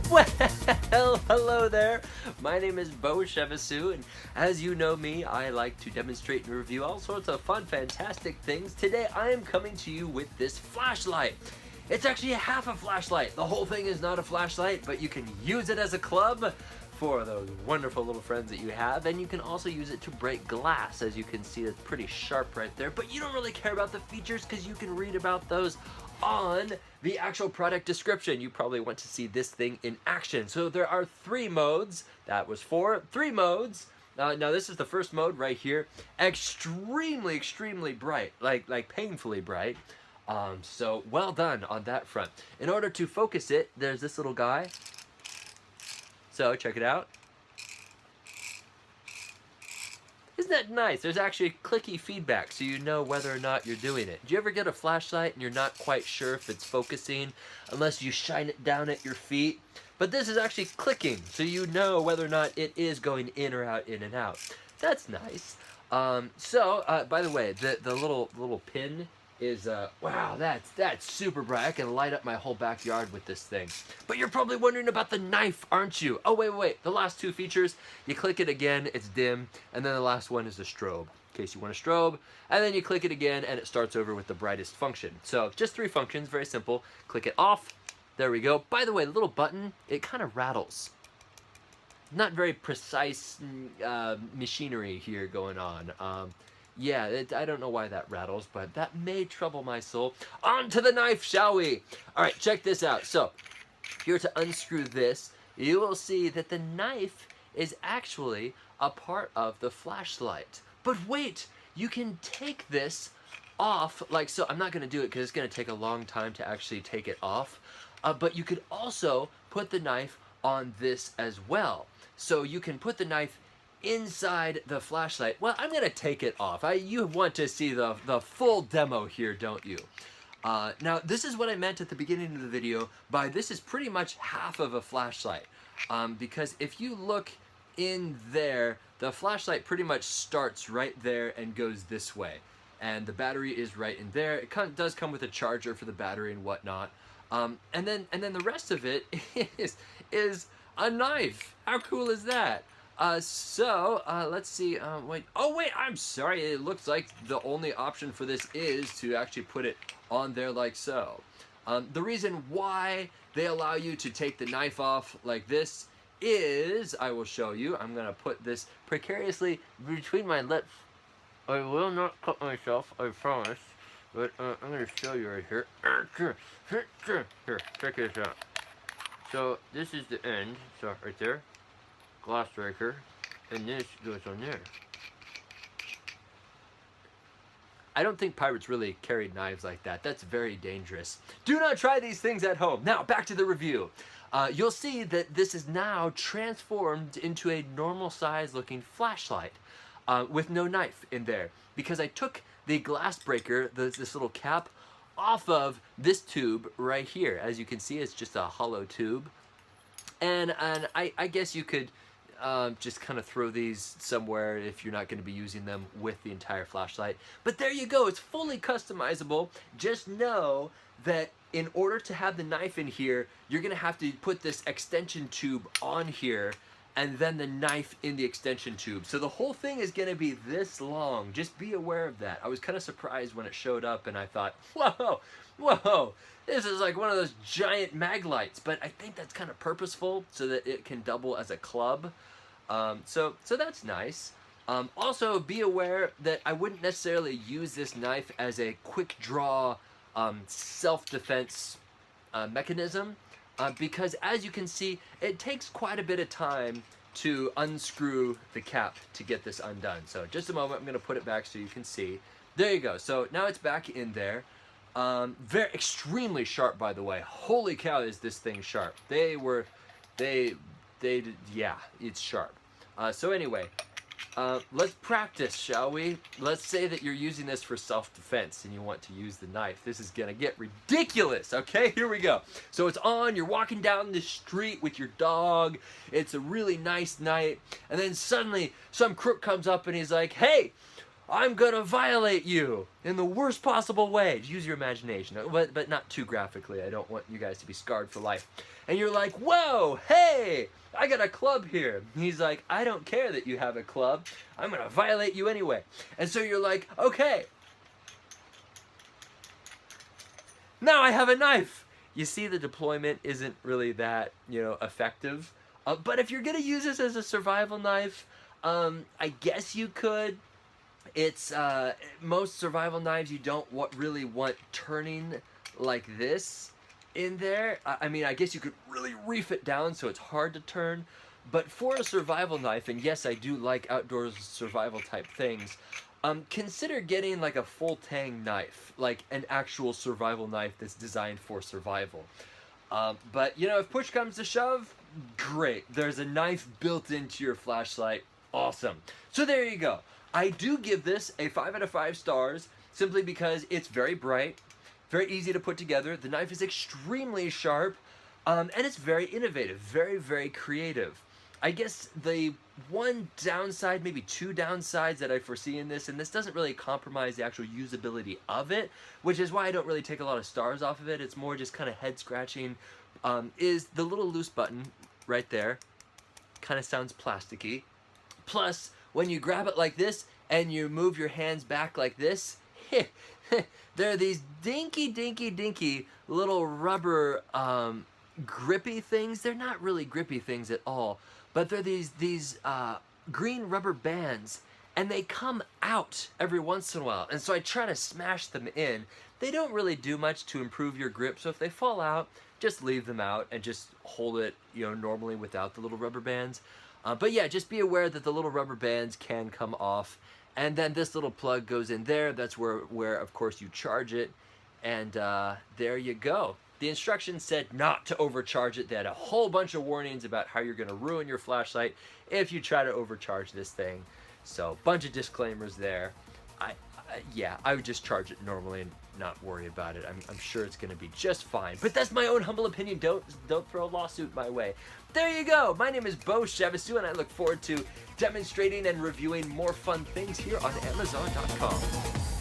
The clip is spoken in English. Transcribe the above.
Well, hello there. My name is Beau, and as you know me, I like to demonstrate and review all sorts of fun, fantastic things. Today, I am coming to you with this flashlight. It's actually half a flashlight. The whole thing is not a flashlight, but you can use it as a club for those wonderful little friends that you have, and you can also use it to break glass. As you can see, it's pretty sharp right there, but you don't really care about the features because you can read about those on the actual product description. You probably want to see this thing in action. So there are three modes. That was three modes. Now this is the first mode right here. Extremely bright, like painfully bright. So well done on that front. In order to focus it, there's this little guy. So check it out. Isn't that nice? There's actually clicky feedback, so you know whether or not you're doing it. Do you ever get a flashlight and you're not quite sure if it's focusing unless you shine it down at your feet? But this is actually clicking, so you know whether or not it is going in or out, in and out. That's nice. By the way, the little pin is, wow, that's super bright. I can light up my whole backyard with this thing. But you're probably wondering about the knife, aren't you? Oh, wait. The last two features, you click it again, it's dim, and then the last one is the strobe, in case you want a strobe, and then you click it again, and it starts over with the brightest function. So just three functions, very simple. Click it off. There we go. By the way, the little button, it kind of rattles. Not very precise machinery here going on. Yeah, I don't know why that rattles, but that may trouble my soul. On to the knife, shall we? All right, check this out. So, if you were to unscrew this, you will see that the knife is actually a part of the flashlight. But wait, you can take this off like so. I'm not going to do it because it's going to take a long time to actually take it off. But you could also put the knife on this as well. So you can put the knife inside the flashlight. Well, I'm gonna take it off. You want to see the full demo here, don't you? Now, this is what I meant at the beginning of the video by this is pretty much half of a flashlight. Because if you look in there, the flashlight pretty much starts right there and goes this way. And the battery is right in there. It does come with a charger for the battery and whatnot. And then the rest of it is a knife. How cool is that? Let's see, wait, I'm sorry, it looks like the only option for this is to actually put it on there like so. The reason why they allow you to take the knife off like this is, I will show you, I'm gonna put this precariously between my lips. I will not cut myself, I promise, but I'm gonna show you right here. Here, check this out. So, this is the end, so right there. Glass breaker, and this goes on there. I don't think pirates really carried knives like that. That's very dangerous. Do not try these things at home. Now, back to the review. You'll see that this is now transformed into a normal size looking flashlight with no knife in there. Because I took the glass breaker, this little cap, off of this tube right here. As you can see, it's just a hollow tube. And I guess you could just kind of throw these somewhere if you're not going to be using them with the entire flashlight. But there you go, it's fully customizable. Just know that in order to have the knife in here, you're going to have to put this extension tube on here and then the knife in the extension tube. So the whole thing is going to be this long. Just be aware of that. I was kind of surprised when it showed up and I thought, whoa, this is like one of those giant mag lights, but I think that's kind of purposeful so that it can double as a club. So that's nice. Also, be aware that I wouldn't necessarily use this knife as a quick draw self-defense mechanism because as you can see, it takes quite a bit of time to unscrew the cap to get this undone. So just a moment, I'm going to put it back so you can see. There you go. So now it's back in there. Very extremely sharp, by the way. Holy cow, is this thing sharp. Yeah, it's sharp. So anyway, let's practice, shall we? Let's say that you're using this for self-defense and you want to use the knife. This is gonna get ridiculous, okay? Here we go. So it's on, you're walking down the street with your dog. It's a really nice night. And then suddenly some crook comes up and he's like, hey, I'm gonna violate you in the worst possible way. Use your imagination, but not too graphically. I don't want you guys to be scarred for life. And you're like, whoa, hey, I got a club here. And he's like, I don't care that you have a club. I'm gonna violate you anyway. And so you're like, okay, now I have a knife. You see, the deployment isn't really that, effective. But if you're gonna use this as a survival knife, I guess you could. It's most survival knives you don't really want turning like this in there. I mean, I guess you could really reef it down so it's hard to turn. But for a survival knife, and yes, I do like outdoors survival type things, consider getting like a full tang knife, like an actual survival knife that's designed for survival. But if push comes to shove, great. There's a knife built into your flashlight. Awesome. So there you go. I do give this a 5 out of 5 stars simply because it's very bright, very easy to put together. The knife is extremely sharp, and it's very innovative, very, very creative. I guess the one downside, maybe two downsides that I foresee in this, and this doesn't really compromise the actual usability of it, which is why I don't really take a lot of stars off of it. It's more just kind of head scratching, is the little loose button right there. Kind of sounds plasticky. Plus, when you grab it like this and you move your hands back like this, there are these dinky little rubber grippy things. They're not really grippy things at all, but they're these green rubber bands, and they come out every once in a while. And so I try to smash them in. They don't really do much to improve your grip, so if they fall out, just leave them out and just hold it, normally without the little rubber bands. But yeah, just be aware that the little rubber bands can come off, and then this little plug goes in there. That's where of course you charge it, and there you go. The instructions said not to overcharge it. They had a whole bunch of warnings about how you're going to ruin your flashlight if you try to overcharge this thing. So, bunch of disclaimers there. Yeah, I would just charge it normally and not worry about it. I'm sure it's going to be just fine. But that's my own humble opinion. Don't throw a lawsuit my way. There you go. My name is Beau, and I look forward to demonstrating and reviewing more fun things here on Amazon.com.